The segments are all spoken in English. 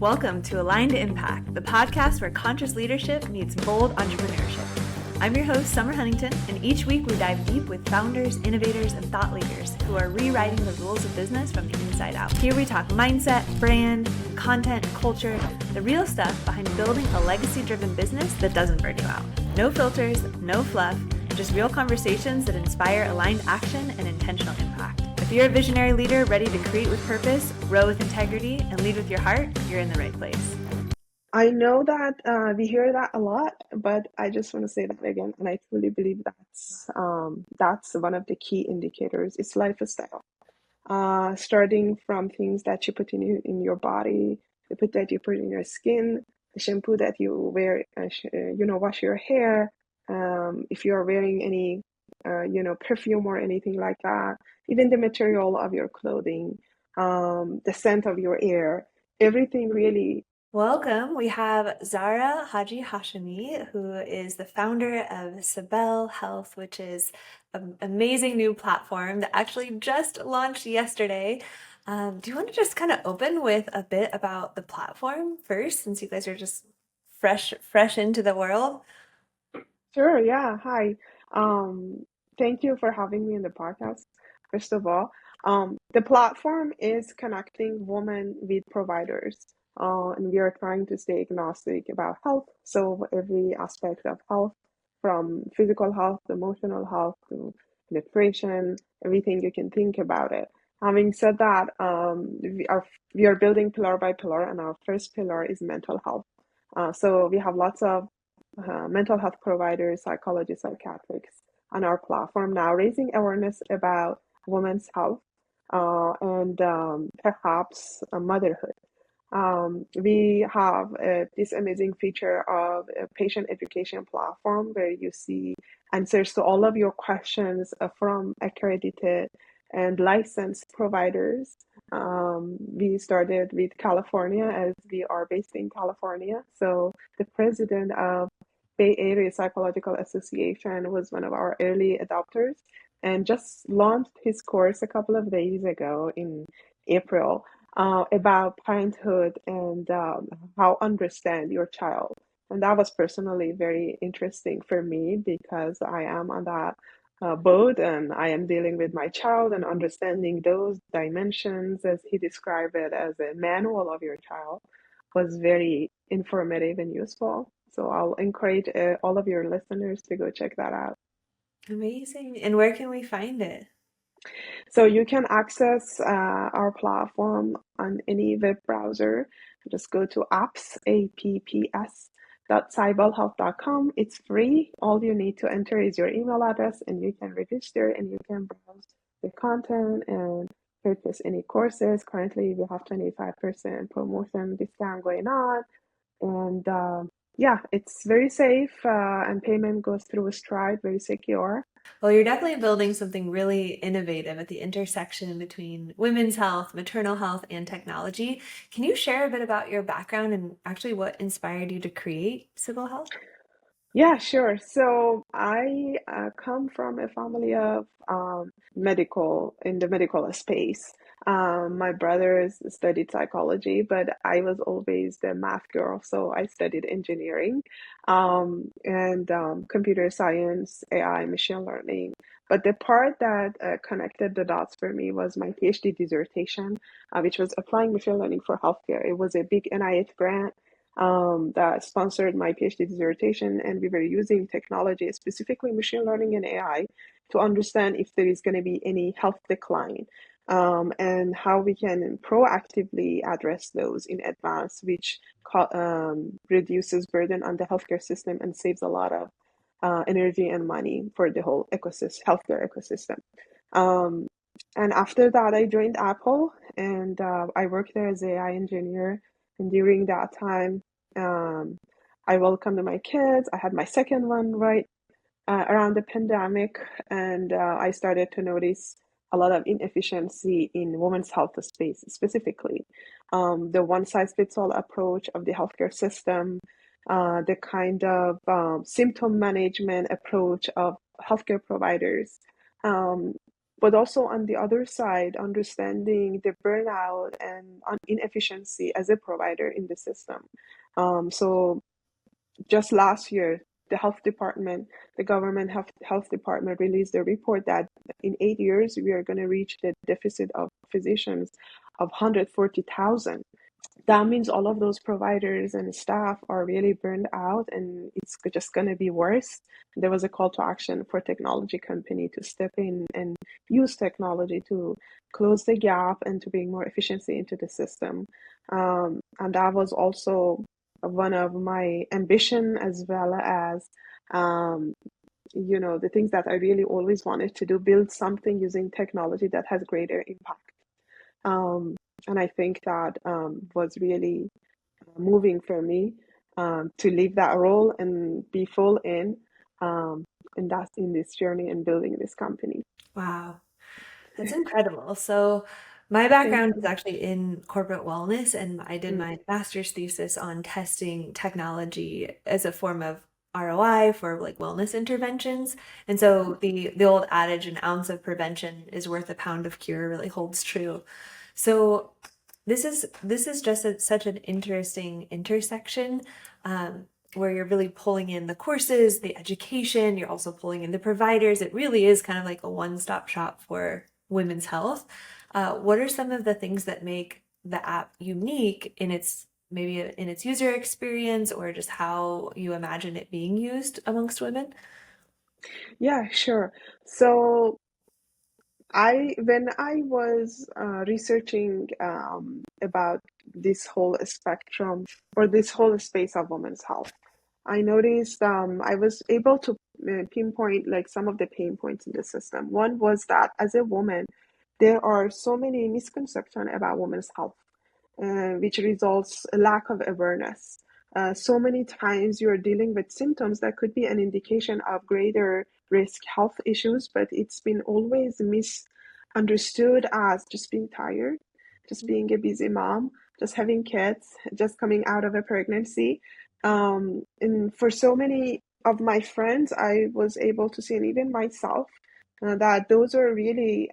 Welcome to Aligned to Impact, the podcast where conscious leadership meets bold entrepreneurship. I'm your host, Summer Huntington, and each week we dive deep with founders, innovators, and thought leaders who are rewriting the rules of business from the inside out. Here we talk mindset, brand, content, culture, the real stuff behind building a legacy-driven business that doesn't burn you out. No filters, no fluff, just real conversations that inspire aligned action and intentional impact. If you're a visionary leader ready to create with purpose, grow with integrity, and lead with your heart, you're in the right place. I know that we hear that a lot, but I just want to say that again, and I truly believe that's one of the key indicators. It's lifestyle. Starting from things that you put in your body, that you put in your skin, the shampoo that you wear, wash your hair. If you are wearing any, perfume or anything like that, even the material of your clothing, the scent of your air, everything really. Welcome. We have Zara Hajihashemi, who is the founder of Cybele Health, which is an amazing new platform that actually just launched yesterday. Do you want to just kind of open with a bit about the platform first, since you guys are just fresh into the world? Sure, yeah. Hi. Thank you for having me in the podcast, first of all. The platform is connecting women with providers, and we are trying to stay agnostic about health. So every aspect of health, from physical health, emotional health, to nutrition, everything you can think about it. Having said that, we are building pillar by pillar, and our first pillar is mental health. So we have lots of mental health providers, psychologists, psychiatrists on our platform now, raising awareness about women's health and perhaps motherhood. We have this amazing feature of a patient education platform where you see answers to all of your questions from accredited and licensed providers. We started with California as we are based in California. So the president of Bay Area Psychological Association was one of our early adopters and just launched his course a couple of days ago in April about parenthood and how understand your child. And that was personally very interesting for me because I am on that boat and I am dealing with my child and understanding those dimensions as he described it as a manual of your child was very informative and useful. So I'll encourage all of your listeners to go check that out. Amazing. And where can we find it? So you can access our platform on any web browser. Just go to apps.cybelehealth.com. It's free. All you need to enter is your email address and you can register and you can browse the content and purchase any courses. Currently, we have 25% promotion discount going on. And yeah, it's very safe and payment goes through Stride, very secure. Well, you're definitely building something really innovative at the intersection between women's health, maternal health, and technology. Can you share a bit about your background and actually what inspired you to create Cybele Health? Yeah, sure. So I come from a family of in the medical space. My brothers studied psychology, but I was always the math girl, so I studied engineering and computer science, AI, machine learning. But the part that connected the dots for me was my PhD dissertation, which was applying machine learning for healthcare. It was a big NIH grant that sponsored my PhD dissertation, and we were using technology, specifically machine learning and AI, to understand if there is going to be any health decline and how we can proactively address those in advance, which reduces burden on the healthcare system and saves a lot of energy and money for the whole healthcare ecosystem. Um, and after that, I joined Apple and I worked there as an AI engineer. And during that time, um, I welcomed my kids. I had my second one right around the pandemic, and I started to notice a lot of inefficiency in women's health space, specifically the one-size-fits-all approach of the healthcare system, the kind of symptom management approach of healthcare providers. Um, but also on the other side, understanding the burnout and inefficiency as a provider in the system. So just last year, the government health department released a report that in 8 years, we are going to reach the deficit of physicians of 140,000. That means all of those providers and staff are really burned out, and it's just going to be worse. There was a call to action for technology company to step in and use technology to close the gap and to bring more efficiency into the system. And that was also one of my ambition, as well as the things that I really always wanted to do, build something using technology that has greater impact. And I think that was really moving for me to leave that role and be full in this journey and building this company. Wow. That's incredible. So my Thank background is you. actually in corporate wellness, and I did Mm, my master's thesis on testing technology as a form of ROI for like wellness interventions. And so the old adage, an ounce of prevention is worth a pound of cure, really holds true. So this is just such an interesting intersection, where you're really pulling in the courses, the education, you're also pulling in the providers. It really is kind of like a one-stop shop for women's health. What are some of the things that make the app unique in its maybe in its user experience, or just how you imagine it being used amongst women? yeah, sure. So when I was researching about this whole spectrum or this whole space of women's health, I noticed I was able to pinpoint like some of the pain points in the system. One was that as a woman, there are so many misconceptions about women's health, which results a lack of awareness. So many times you're dealing with symptoms that could be an indication of greater risk health issues, but it's been always misunderstood as just being tired, just being a busy mom, just having kids, just coming out of a pregnancy. And for so many of my friends, I was able to see, and even myself, that those are really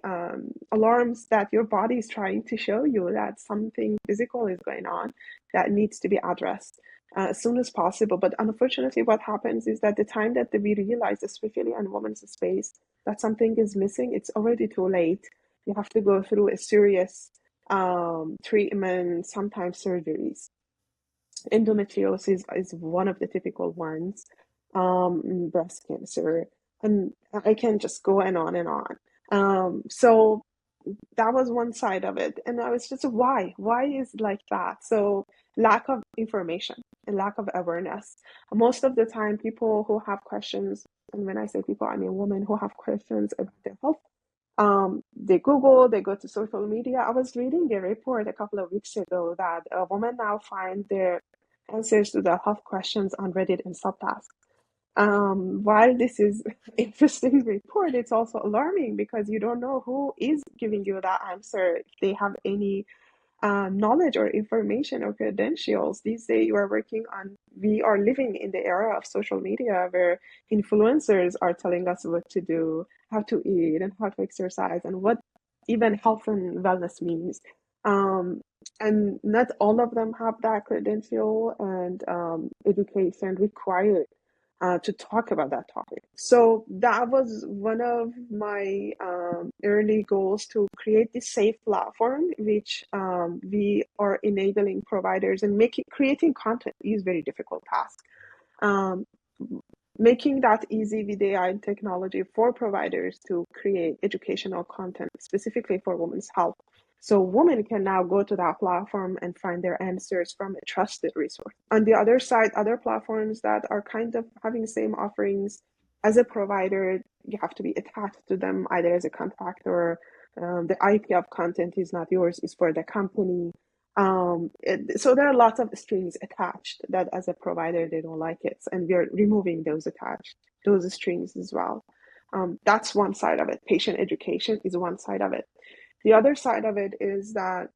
alarms that your body is trying to show you that something physical is going on that needs to be addressed as soon as possible. But unfortunately, what happens is that the time that we realize, especially in women's space, that something is missing, it's already too late. You have to go through a serious treatment, sometimes surgeries. Endometriosis is one of the typical ones, breast cancer, and I can just go and on and on. So that was one side of it, and I was just, why is it like that? So lack of information and lack of awareness. Most of the time, people who have questions, and when I say people, I mean women who have questions about their health, they Google, they go to social media. I was reading a report a couple of weeks ago that women now find their answers to their health questions on Reddit and subtasks. While this is interesting report, it's also alarming because you don't know who is giving you that answer. If they have any knowledge or information or credentials. These days, we are living in the era of social media where influencers are telling us what to do, how to eat, and how to exercise, and what even health and wellness means. Um, and not all of them have that credential and education required to talk about that topic. So that was one of my early goals, to create this safe platform, which we are enabling providers, and creating content is very difficult task. Um, Making that easy with AI and technology for providers to create educational content specifically for women's health. So women can now go to that platform and find their answers from a trusted resource. On the other side, other platforms that are kind of having the same offerings, as a provider, you have to be attached to them either as a contractor. The IP of content is not yours, it's for the company. So there are lots of strings attached that as a provider, they don't like it. And we're removing those strings as well. That's one side of it. Patient education is one side of it. The other side of it is that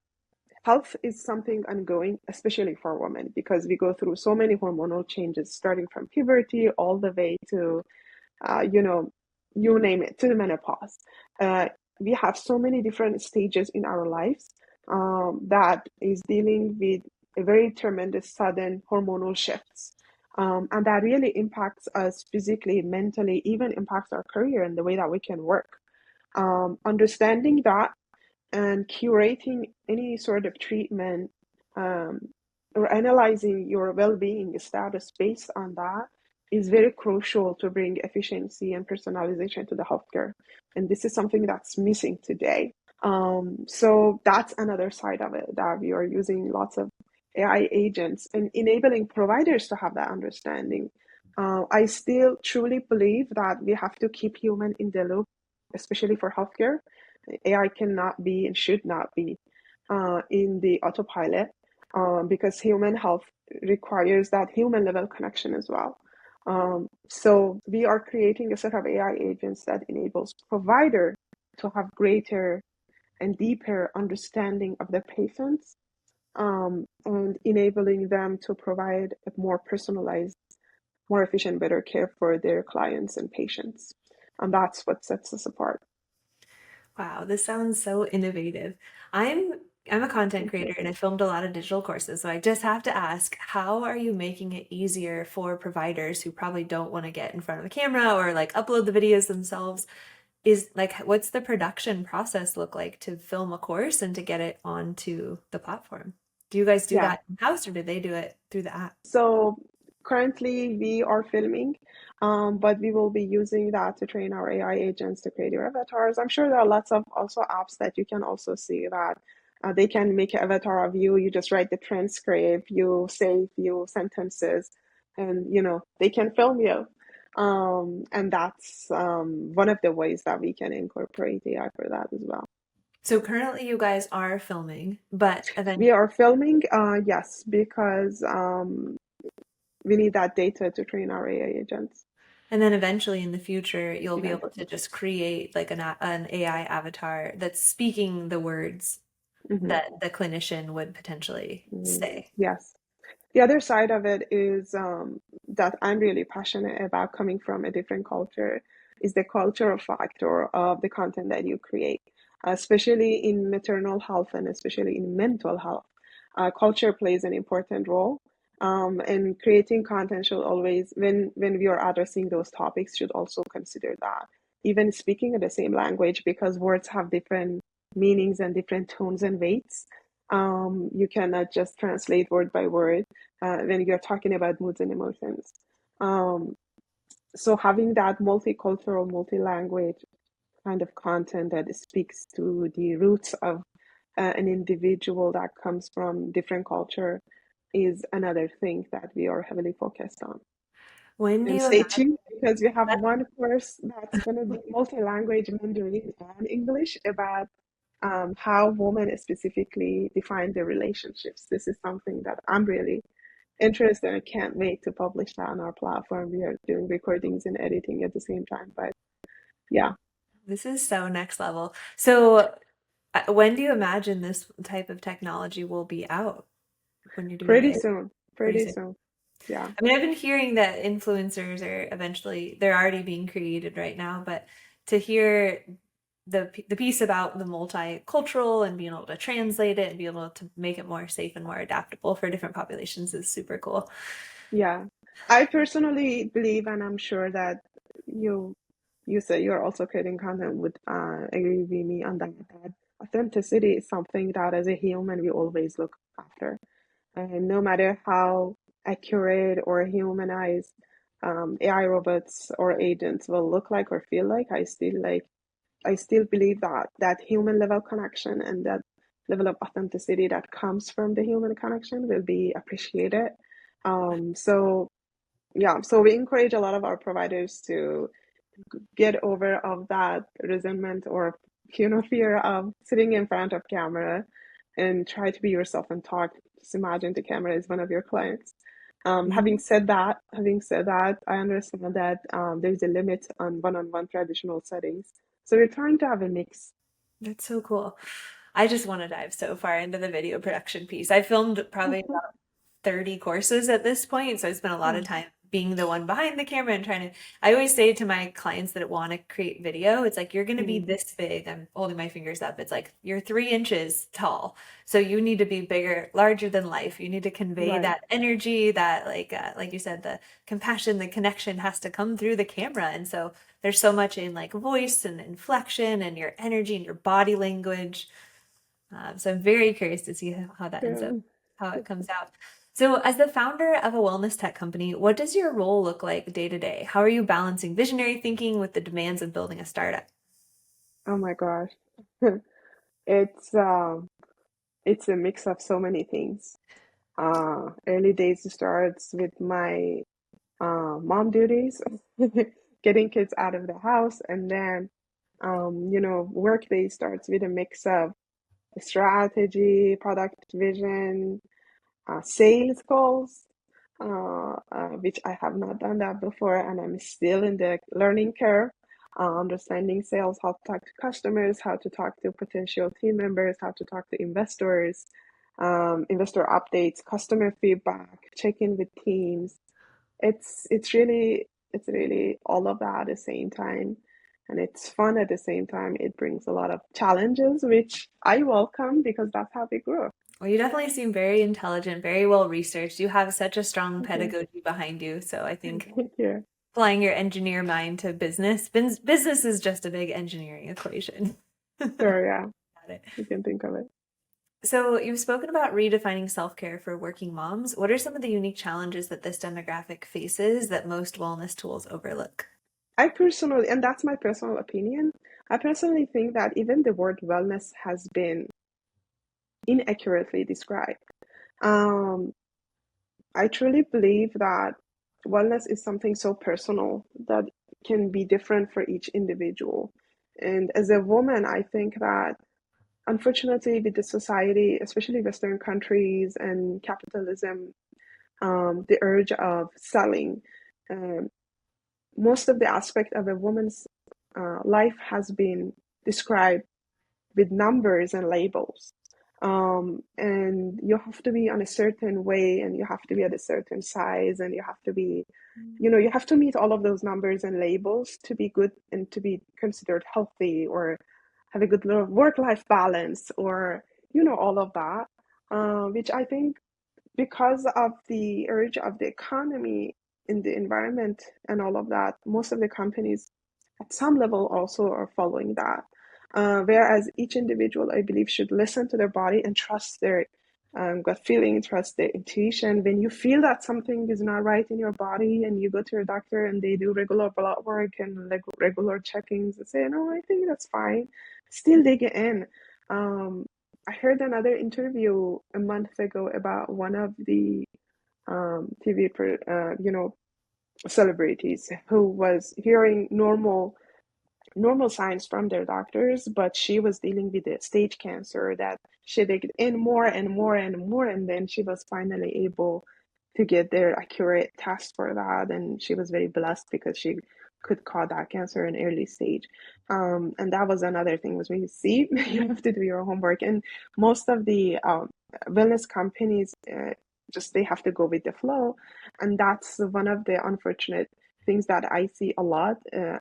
health is something ongoing, especially for women, because we go through so many hormonal changes, starting from puberty all the way to, you name it, to the menopause. Uh, we have so many different stages in our lives that is dealing with a very tremendous sudden hormonal shifts. And that really impacts us physically, mentally, even impacts our career and the way that we can work. Understanding that and curating any sort of treatment um, or analyzing your well-being status based on that is very crucial to bring efficiency and personalization to the healthcare. And this is something that's missing today. So that's another side of it, that we are using lots of AI agents and enabling providers to have that understanding. I still truly believe that we have to keep human in the loop, especially for healthcare. AI cannot be and should not be in the autopilot because human health requires that human level connection as well. So we are creating a set of AI agents that enables provider to have greater and deeper understanding of the patients and enabling them to provide a more personalized, more efficient, better care for their clients and patients. And that's what sets us apart. Wow, this sounds so innovative. I'm I'm a content Thank you. creator and I filmed a lot of digital courses, so I just have to ask, how are you making it easier for providers who probably don't want to get in front of a camera or like upload the videos themselves? Is like, what's the production process look like to film a course and to get it onto the platform? Do you guys do Yeah. that in-house or do they do it through the app? So currently we are filming, but we will be using that to train our AI agents to create your avatars. I'm sure there are lots of also apps that you can also see that they can make an avatar of you. You just write the transcript, you say a few sentences, and they can film you. And that's one of the ways that we can incorporate AI for that as well. So currently you guys are filming, but We eventually, are filming, yes, because we need that data to train our AI agents. and then eventually in the future, you'll be able to Eventually. just create like an AI avatar that's speaking the words Hmm. that the clinician would potentially Hmm. say. Yes. The other side of it is that I'm really passionate about coming from a different culture is the cultural factor of the content that you create, especially in maternal health and especially in mental health. Culture plays an important role. And creating content should always, when we are addressing those topics, should also consider that. Even speaking in the same language, because words have different meanings and different tones and weights. You cannot just translate word by word when you're talking about moods and emotions. Um, so having that multicultural, multi-language kind of content that speaks to the roots of an individual that comes from different culture is another thing that we are heavily focused on. When do And you stay imagine tuned because we have that? one course that's going to be multi-language Mandarin and English about how women specifically define their relationships. This is something that I'm really interested in. I can't wait to publish that on our platform. We are doing recordings and editing at the same time. But yeah, This is so next level. So, when do you imagine this type of technology will be out when you're doing pretty it? soon. Pretty Pretty soon. soon. Yeah. I mean, I've been hearing that influencers are eventually, they're already being created right now, but to hear the piece about the multicultural and being able to translate it and be able to make it more safe and more adaptable for different populations is super cool. Yeah. I personally believe, and I'm sure that you you said you're also creating content would agree with me on that authenticity is something that as a human we always look after. And no matter how accurate or humanized AI robots or agents will look like or feel like, I still believe that that human level connection and that level of authenticity that comes from the human connection will be appreciated. So yeah, so we encourage a lot of our providers to get over of that resentment or fear of sitting in front of camera and try to be yourself and talk. Just imagine the camera is one of your clients. Having said that, I understand that there's a limit on one-on-one traditional settings. So we're trying to have a mix. That's so cool. I just want to dive so far into the video production piece. I filmed probably about 30 courses at this point, so I spent a lot of Mm, time being the one behind the camera and trying to, I always say to my clients that want to create video, it's like, you're going to be Mm. this big. I'm holding my fingers up. It's like, you're 3 inches tall. So you need to be bigger, larger than life. You need to convey Right. that energy, that like you said, the compassion, the connection has to come through the camera. And so there's so much in like voice and inflection and your energy and your body language. So I'm very curious to see how that ends up, Yeah. how it comes out. So, as the founder of a wellness tech company, what does your role look like day to day? How are you balancing visionary thinking with the demands of building a startup? Oh my gosh. It's it's a mix of so many things. Early days starts with my mom duties, getting kids out of the house, and then work day starts with a mix of strategy, product vision, sales calls, which I have not done that before, and I'm still in the learning curve, understanding sales, how to talk to customers, how to talk to potential team members, how to talk to investors, investor updates, customer feedback, check in with teams. It's really all of that at the same time. And it's fun at the same time. It brings a lot of challenges, which I welcome because that's how we grow. Well, you definitely seem very intelligent, very well researched. You have such a strong Thank you. pedagogy behind you. So I think Thank you. applying your engineer mind to business, business is just a big engineering equation. Sure, yeah, Got it. you can think of it. So you've spoken about redefining self-care for working moms. What are some of the unique challenges that this demographic faces that most wellness tools overlook? I personally, and that's my personal opinion, I personally think that even the word wellness has been inaccurately described. Um, I truly believe that wellness is something so personal that can be different for each individual. And as a woman, I think that unfortunately, with the society, especially Western countries and capitalism, the urge of selling, um, most of the aspect of a woman's life has been described with numbers and labels. And you have to be on a certain way, and you have to be at a certain size, and you have to be, you have to meet all of those numbers and labels to be good and to be considered healthy or have a good work-life balance or, all of that. Which I think because of the urge of the economy in the environment and all of that, most of the companies at some level also are following that. Whereas each individual, I believe, should listen to their body and trust their gut feeling, trust their intuition. When you feel that something is not right in your body and you go to your doctor and they do regular blood work and regular checkings and say, no, I think that's fine, still dig in. I heard another interview a month ago about one of the TV, celebrities who was hearing normal signs from their doctors, but she was dealing with a stage cancer that she digged in more and more and more, and then she was finally able to get their accurate test for that, and she was very blessed because she could caught that cancer in early stage. And that was another thing was when you see you have to do your homework, and most of the wellness companies just they have to go with the flow, and that's one of the unfortunate things that I see a lot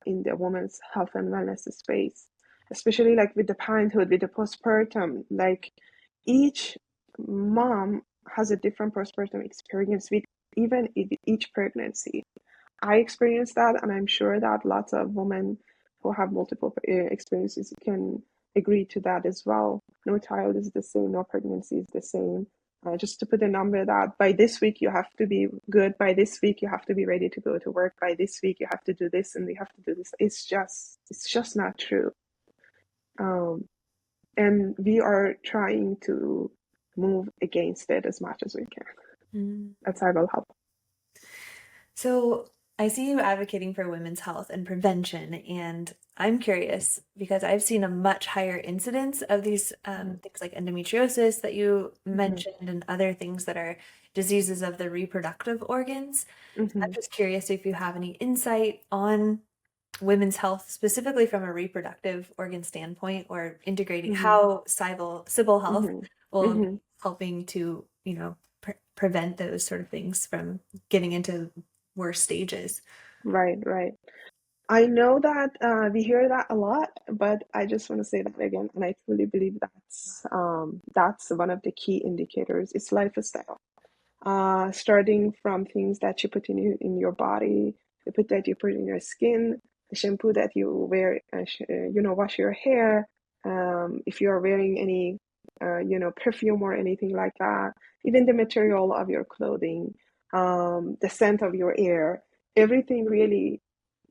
in the women's health and wellness space, especially like with the parenthood, with the postpartum. Like each mom has a different postpartum experience with even each pregnancy. I experienced that, and I'm sure that lots of women who have multiple experiences can agree to that as well. No child is the same, no pregnancy is the same. Just to put a number that by this week you have to be good, by this week you have to be ready to go to work, by this week you have to do this and you have to do this. It's just not true. Um, and we are trying to move against it as much as we can Mm. at Cybele Health. So I see you advocating for women's health and prevention, and I'm curious because I've seen a much higher incidence of these things like endometriosis that you Mm-hmm. mentioned and other things that are diseases of the reproductive organs. I'm Mm-hmm. just curious if you have any insight on women's health, specifically from a reproductive organ standpoint, or integrating Mm-hmm. how Cybele Health Mm-hmm. will be Mm-hmm. helping to, prevent those sort of things from getting into worse stages. Right, right. I know that we hear that a lot, but I just want to say that again, and I truly believe that's one of the key indicators. It's lifestyle. Starting from things that you put in your body, the put that you put in your skin, the shampoo that you wear, wash your hair. If you are wearing any, perfume or anything like that, even the material of your clothing, the scent of your air, everything really.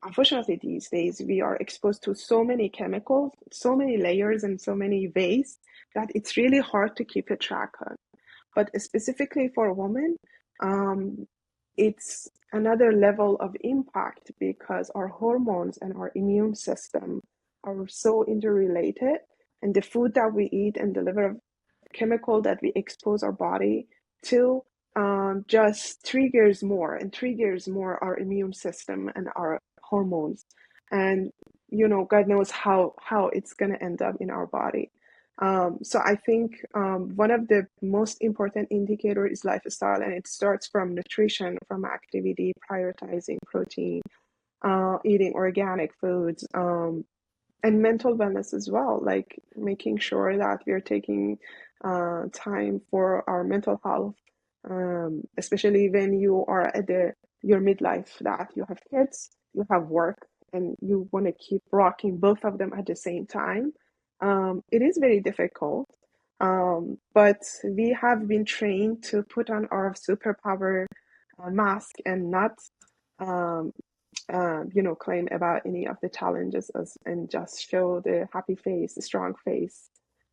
Unfortunately, these days we are exposed to so many chemicals, so many layers, and so many ways that it's really hard to keep a track on. But specifically for women, um, it's another level of impact because our hormones and our immune system are so interrelated, and the food that we eat and the level of chemical that we expose our body to just triggers more our immune system and our hormones. And God knows how it's going to end up in our body. So I think one of the most important indicator is lifestyle, and it starts from nutrition, from activity, prioritizing protein, eating organic foods, and mental wellness as well, like making sure that we're taking time for our mental health, especially when you are at your midlife, that you have kids, you have work, and you want to keep rocking both of them at the same time. It is very difficult, but we have been trained to put on our superpower mask and not um, claim about any of the challenges and just show the happy face, the strong face.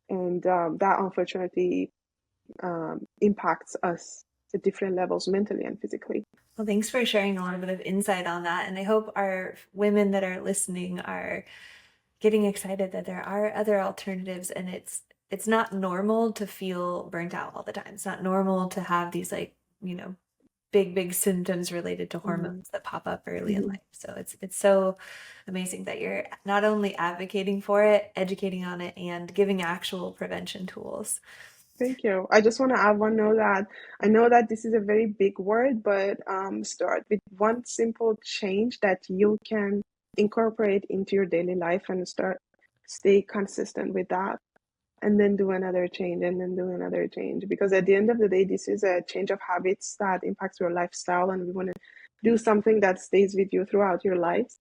And that unfortunately impacts us at different levels mentally and physically. Well, thanks for sharing a little bit of insight on that. And I hope our women that are listening are getting excited that there are other alternatives, and it's not normal to feel burnt out all the time. It's not normal to have these like, big symptoms related to Mm-hmm. hormones that pop up early in Mm-hmm. life. So it's so amazing that you're not only advocating for it, educating on it, and giving actual prevention tools. Thank you. I just want to add one note that I know that this is a very big word, but start with one simple change that you can incorporate into your daily life and stay consistent with that, and then do another change and then do another change. Because at the end of the day, this is a change of habits that impacts your lifestyle, and we want to do something that stays with you throughout your life,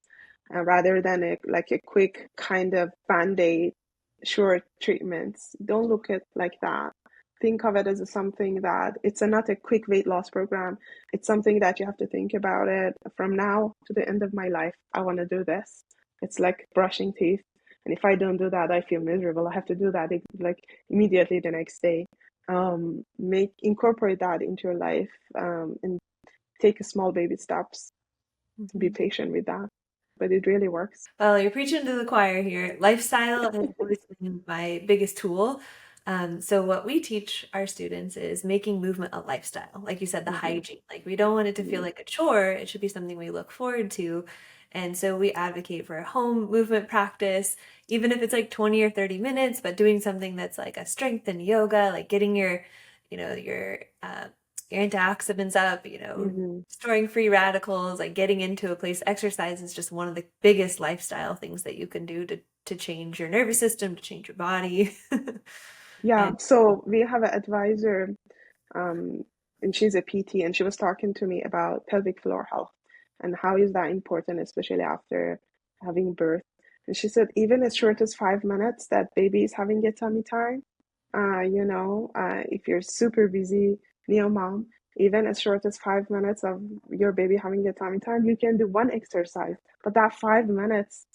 rather than a quick kind of band-aid short treatments. Don't look at like that. Think of it as something that not a quick weight loss program. It's something that you have to think about it from now to the end of my life. I want to do this. It's like brushing teeth. And if I don't do that, I feel miserable. I have to do that like immediately the next day. Incorporate that into your life, and take a small baby steps. Be Mhm. patient with that, but it really works. Well, you're preaching to the choir here. Lifestyle has always been my biggest tool. So what we teach our students is making movement a lifestyle. Like you said, the Hmm. hygiene. Like we don't want it to feel Hmm. like a chore. It should be something we look forward to. And so we advocate for a home movement practice, even if it's like 20 or 30 minutes, but doing something that's like a strength and yoga, like getting your antioxidants up, Hmm. storing free radicals, like getting into a place. Exercise is just one of the biggest lifestyle things that you can do to change your nervous system, to change your body. Yeah, And so we have an advisor, um, and she's a PT, and she was talking to me about pelvic floor health and how is that important, especially after having birth. And she said even as short as 5 minutes, that baby is having a tummy time. If you're super busy, new mom, even as short as 5 minutes of your baby having a tummy time, you can do one exercise. But that 5 minutes,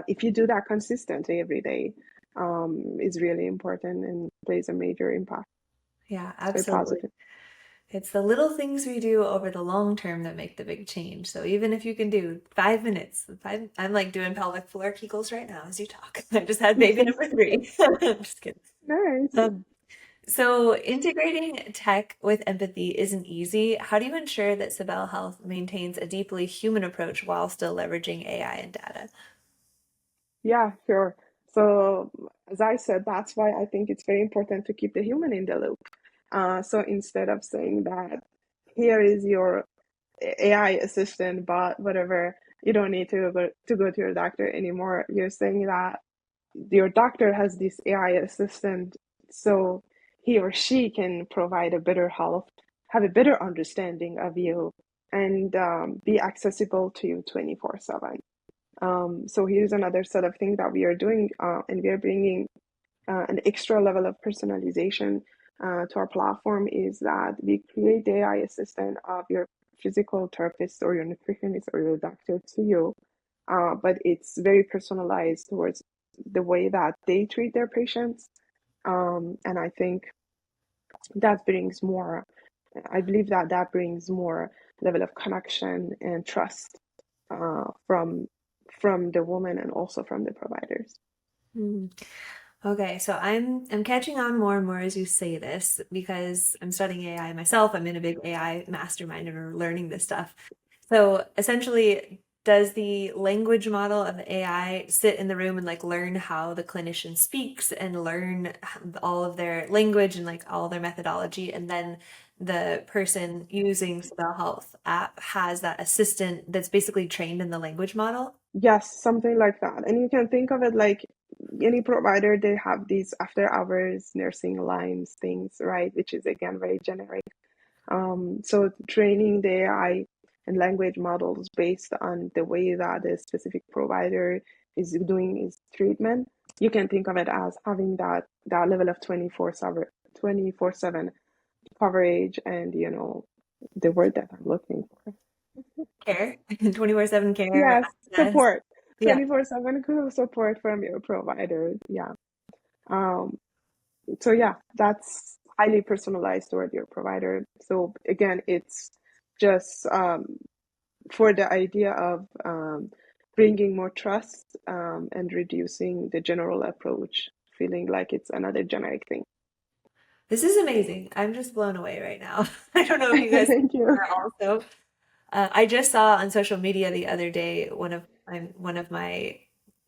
if you do that consistently every day, is really important and plays a major impact. yeah, It's very absolutely. positive. It's the little things we do over the long term that make the big change. So even if you can do 5 minutes, I'm like doing pelvic floor Kegels right now as you talk. I just had baby number three. I'm just kidding. Nice. Um, So integrating tech with empathy isn't easy. How do you ensure that Cybele Health maintains a deeply human approach while still leveraging AI and data? Yeah, sure. So, as I said, that's why I think it's very important to keep the human in the loop. So instead of saying that here is your AI assistant, bot, whatever. You don't need to go to your doctor anymore. You're saying that your doctor has this AI assistant, so he or she can provide a better health, have a better understanding of you, and be accessible to you 24/7. So here's another set of things that we are doing, and we are bringing an extra level of personalization to our platform is that we create the AI assistant of your physical therapist or your nutritionist or your doctor to you, but it's very personalized towards the way that they treat their patients. And I think that brings more, I believe that that brings more level of connection and trust from the woman and also from the providers. Mhm. Okay, so I'm catching on more and more as you say this because I'm studying AI myself. I'm in a big AI mastermind and we're learning this stuff. So essentially, does the language model of the AI sit in the room and like learn how the clinician speaks and learn all of their language and like all their methodology, and then the person using Spell Health app has that assistant that's basically trained in the language model? Yes, something like that. And you can think of it like any provider, they have these after hours nursing lines things, right? Which is again very generic. So training the AI and language models based on the way that a specific provider is doing his treatment, you can think of it as having that level of 24/7 coverage and the word that I'm looking for. Care, 24/7 care, Yes, access. support. Yeah. 24/7 support from your provider. Yeah. Um, so yeah, that's highly personalized toward your provider. So again, it's just for the idea of bringing more trust and reducing the general approach, feeling like it's another generic thing. This is amazing. I'm just blown away right now. I don't know if you guys Thank you. are also. I just saw on social media the other day one of my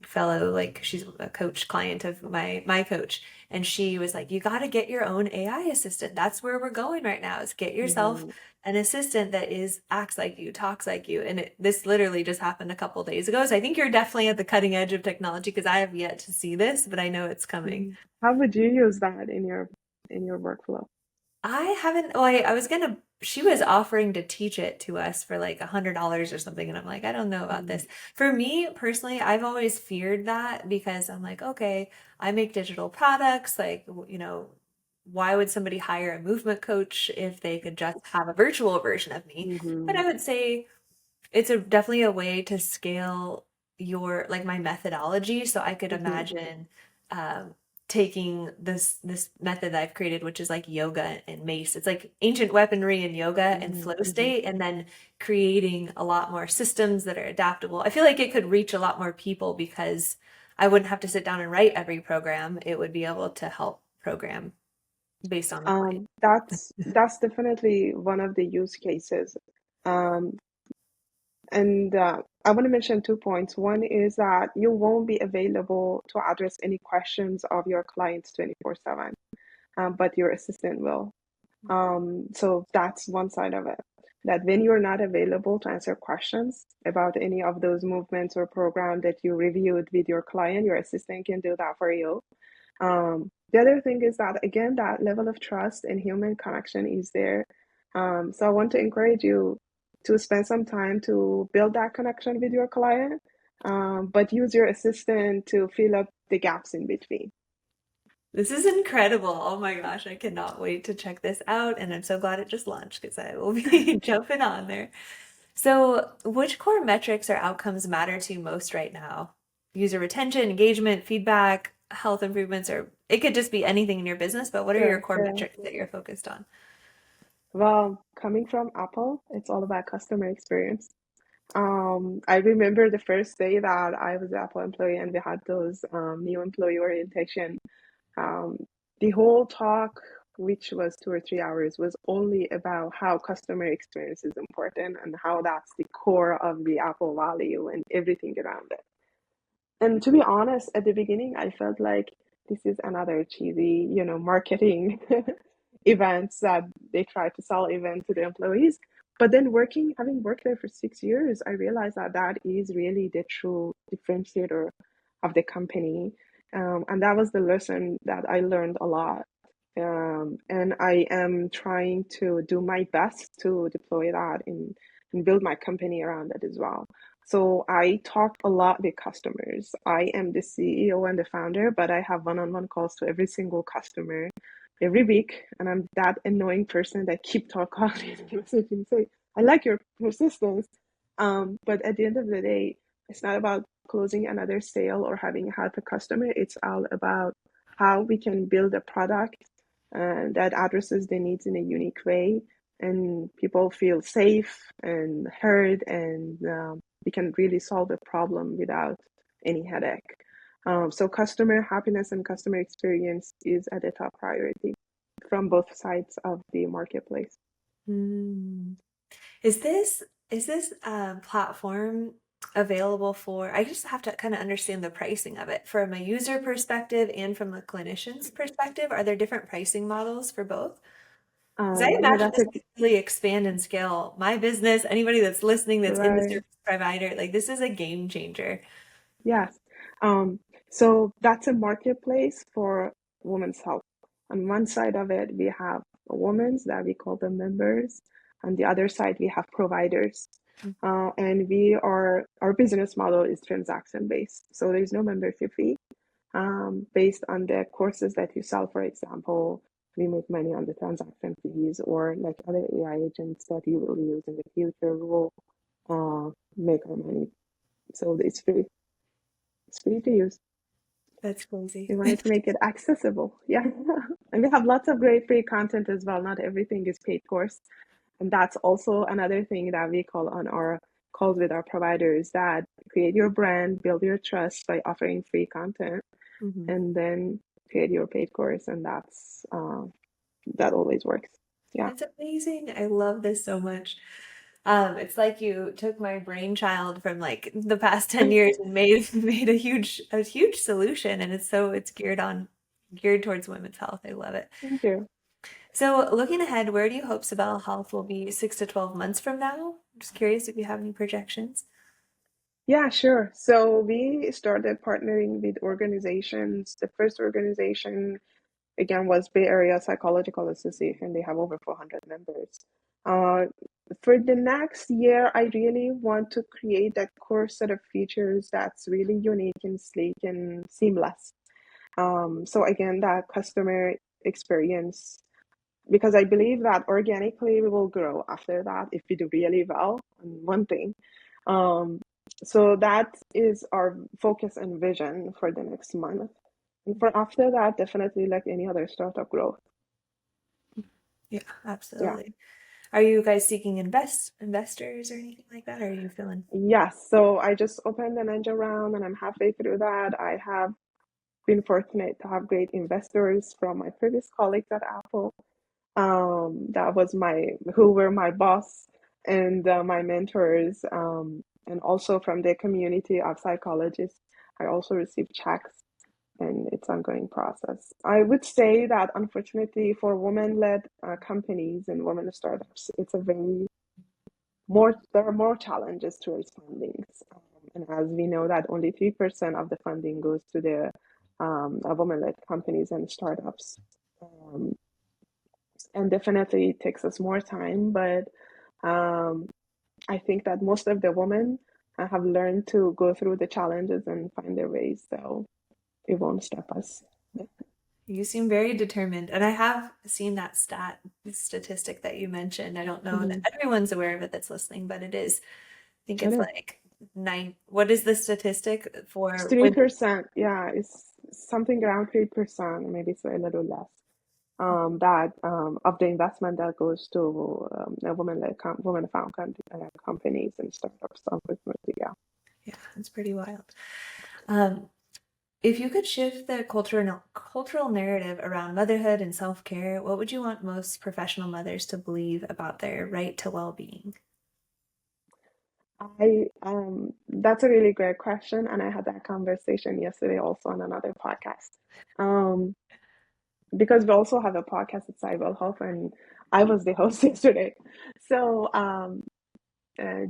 fellow, like, she's a coach client of my coach, and she was like, "You got to get your own AI assistant. That's where we're going right now. Is get yourself Mhm. an assistant that is acts like you, talks like you." And this literally just happened a couple days ago. So I think you're definitely at the cutting edge of technology because I have yet to see this, but I know it's coming. Mhm. How would you use that in your workflow? I haven't, well, I was gonna, she was offering to teach it to us for like $100 or something. And I'm like, I don't know about Mm, this. For me personally, I've always feared that because I'm like, okay, I make digital products. Like, why would somebody hire a movement coach if they could just have a virtual version of me? But mhm, I would say it's definitely a way to scale your like my methodology. So I could mhm, imagine um, taking this method that I've created, which is like yoga and mace. It's like ancient weaponry and yoga and mhm, flow mhm. state, and then creating a lot more systems that are adaptable. I feel like it could reach a lot more people because I wouldn't have to sit down and write every program. It would be able to help program based on the client. That's definitely one of the use cases. Um, and I want to mention 2 points. One is that you won't be available to address any questions of your clients 24/7, but your assistant will. So that's one side of it. That when you're not available to answer questions about any of those movements or program that you reviewed with your client, your assistant can do that for you. The other thing is that, again, that level of trust and human connection is there. So I want to encourage you to spend some time to build that connection with your client, but use your assistant to fill up the gaps in between. This is incredible. Oh my gosh, I cannot wait to check this out. And I'm so glad it just launched because I will be jumping on there. So, which core metrics or outcomes matter to you most right now? User retention, engagement, feedback, health improvements, or it could just be anything in your business, but what are your Sure, core sure. metrics that you're focused on? Well, coming from Apple, it's all about customer experience. I remember the first day that I was an Apple employee and we had those new employee orientation. Um, the whole talk, which was 2 or 3 hours, was only about how customer experience is important and how that's the core of the Apple value and everything around it. And to be honest, at the beginning, I felt like this is another cheesy, marketing events that they try to sell event to the employees. But then having worked there for 6 years, I realized that that is really the true differentiator of the company. And that was the lesson that I learned a lot. And I am trying to do my best to deploy that and build my company around it as well. So I talk a lot with customers. I am the CEO and the founder, but I have one-on-one calls to every single customer every week, and I'm that annoying person that keep talking and say, I like your persistence. But at the end of the day, it's not about closing another sale or having a happy customer. It's all about how we can build a product that addresses the needs in a unique way, and people feel safe and heard, and we can really solve a problem without any headache. So customer happiness and customer experience is at the top priority from both sides of the marketplace. Mm. Is this platform available for, I just have to kind of understand the pricing of it from a user perspective and from a clinician's perspective. Are there different pricing models for both? Because I Yeah, imagine that's this a could really expand and scale my business. Anybody that's listening that's in the right. service provider, like this is a game changer. Yes. Um, so that's a marketplace for women's health. On one side of it, we have women's that we call them members. On the other side, we have providers. And our business model is transaction based. So there's no membership fee. Based on the courses that you sell, for example, we make money on the transaction fees, or like other AI agents that you will use in the future will make our money. So it's free to use. That's crazy. We wanted to make it accessible. Yeah. And we have lots of great free content as well. Not everything is paid course. And that's also another thing that we call on our calls with our providers, that create your brand, build your trust by offering free content, Mhm. and then create your paid course. And that always works. Yeah. That's amazing. I love this so much. It's like you took my brainchild from like the past 10 years and made a huge solution, and it's geared towards women's health. I love it. Thank you. So looking ahead, where do you hope Cybele Health will be 6 to 12 months from now? I'm just curious if you have any projections. Yeah, sure. So we started partnering with organizations. The first organization again was Bay Area Psychological Association. They have over 400 members. Uh, for the next year, I really want to create that core set of features that's really unique and sleek and seamless. So again, that customer experience, because I believe that organically we will grow after that if we do really well on one thing. Um, so that is our focus and vision for the next month. And for after that, definitely like any other startup growth. Yeah, Yeah. absolutely. Are you guys seeking investors or anything like that? Or are you feeling? Yes. So I just opened an angel round and I'm halfway through that. I have been fortunate to have great investors from my previous colleagues at Apple. That was who were my boss and my mentors, and also from the community of psychologists. I also received checks, and it's ongoing process. I would say that unfortunately for women-led companies and women startups, it's a very more there are more challenges to raise fundings. And as we know that only 3% of the funding goes to the women-led companies and startups. Um, and definitely it takes us more time, but um, I think that most of the women have learned to go through the challenges and find their ways, so it won't stop us. You seem very determined, and I have seen that statistic that you mentioned. I don't know that Mhm. everyone's aware of it that's listening, but it is. I think It it's is. like nine. What is the statistic It's for women? 3%. Yeah, it's something around 3%, maybe it's a little less. That of the investment that goes to women-found companies and startups, unfortunately, yeah. Yeah, it's pretty wild. Um, if you could shift the cultural narrative around motherhood and self-care, what would you want most professional mothers to believe about their right to well-being? That's a really great question, and I had that conversation yesterday also on another podcast. Um, because we also have a podcast at Cybele Health, and I was the host yesterday. So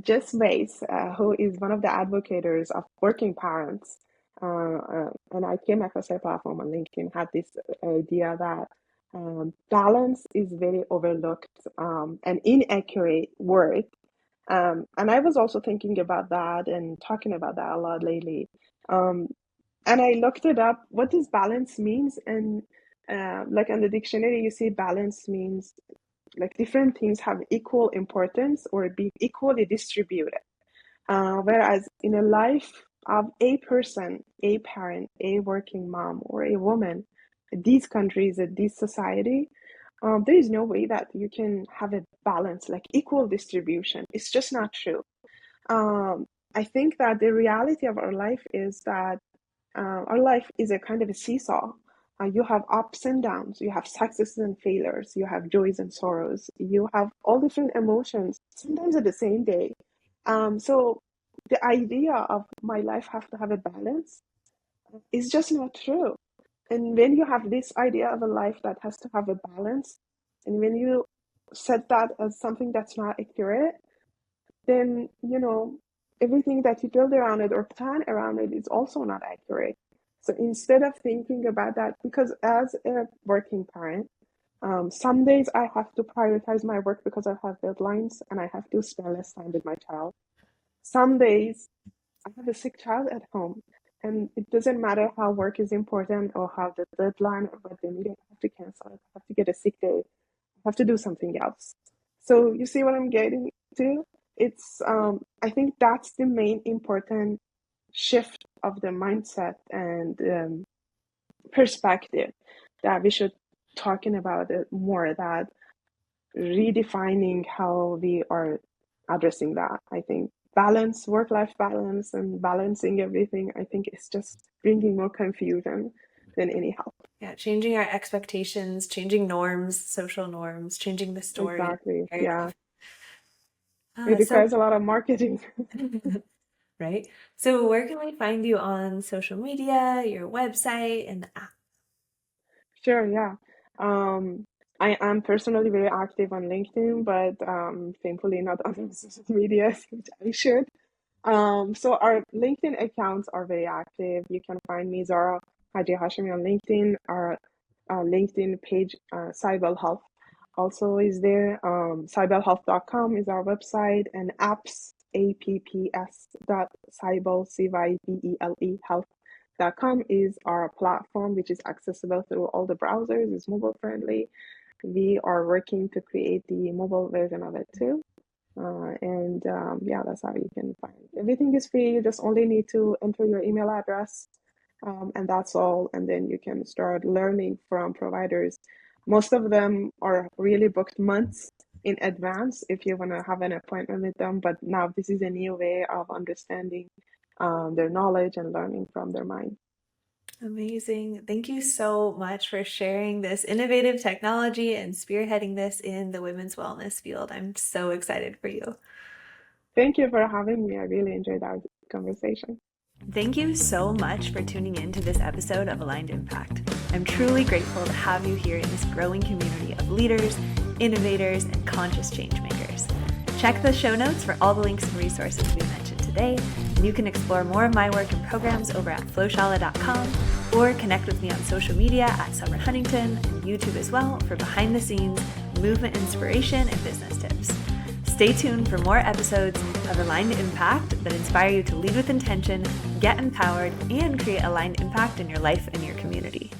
Jess Mace, who is one of the advocates of working parents, and I came across her platform on LinkedIn, had this idea that balance is very overlooked and inaccurate word. And I was also thinking about that and talking about that a lot lately. Um, and I looked it up. What does balance means? And like in the dictionary, you see balance means like different things have equal importance or be equally distributed. Whereas in a life of a person, a parent, a working mom, or a woman, these countries, this society, there is no way that you can have a balance, like equal distribution. It's just not true. Um, I think that the reality of our life is that our life is a kind of a seesaw. You have ups and downs, you have successes and failures, you have joys and sorrows, you have all different emotions, sometimes at the same day. So the idea of my life have to have a balance is just not true. And when you have this idea of a life that has to have a balance, and when you set that as something that's not accurate, then everything that you build around it or plan around it is also not accurate. So instead of thinking about that, because as a working parent, some days I have to prioritize my work because I have deadlines and I have to spend less time with my child. Some days I have a sick child at home, and it doesn't matter how work is important or how the deadline or what the meeting, I have to cancel it. I have to get a sick day. I have to do something else. So you see what I'm getting to? It's I think that's the main important shift of the mindset and perspective that we should talking about it more. That redefining how we are addressing that. I think balance, work-life balance, and balancing everything. I think it's just bringing more confusion than any help. Yeah, changing our expectations, changing norms, social norms, changing the story. Exactly. Very Yeah. It So requires a lot of marketing. right. So where can we find you on social media, your website, and the app? Sure, yeah. Um, I am personally very active on LinkedIn, but thankfully not on social media, which I should. So our LinkedIn accounts are very active. You can find me, Zara Hajihashemi, on LinkedIn. Our LinkedIn page, Cybele Health, also is there. Cybelehealth.com is our website, and apps dot Cybele, Cybele health.com is our platform, which is accessible through all the browsers. It's mobile friendly. We are working to create the mobile version of it too. Yeah, that's how you can find it. Everything is free. You just only need to enter your email address, and that's all. And then you can start learning from providers. Most of them are really booked months in advance if you want to have an appointment with them. But now this is a new way of understanding their knowledge and learning from their mind. Amazing. Thank you so much for sharing this innovative technology and spearheading this in the women's wellness field. I'm so excited for you. Thank you for having me. I really enjoyed our conversation. Thank you so much for tuning in to this episode of Aligned Impact. I'm truly grateful to have you here in this growing community of leaders, innovators, and conscious change makers. Check the show notes for all the links and resources we mentioned today, and you can explore more of my work and programs over at FlowShala.com or connect with me on social media at Summer Huntington and YouTube as well for behind the scenes, movement inspiration, and business tips. Stay tuned for more episodes of Aligned Impact that inspire you to lead with intention, get empowered, and create aligned impact in your life and your community.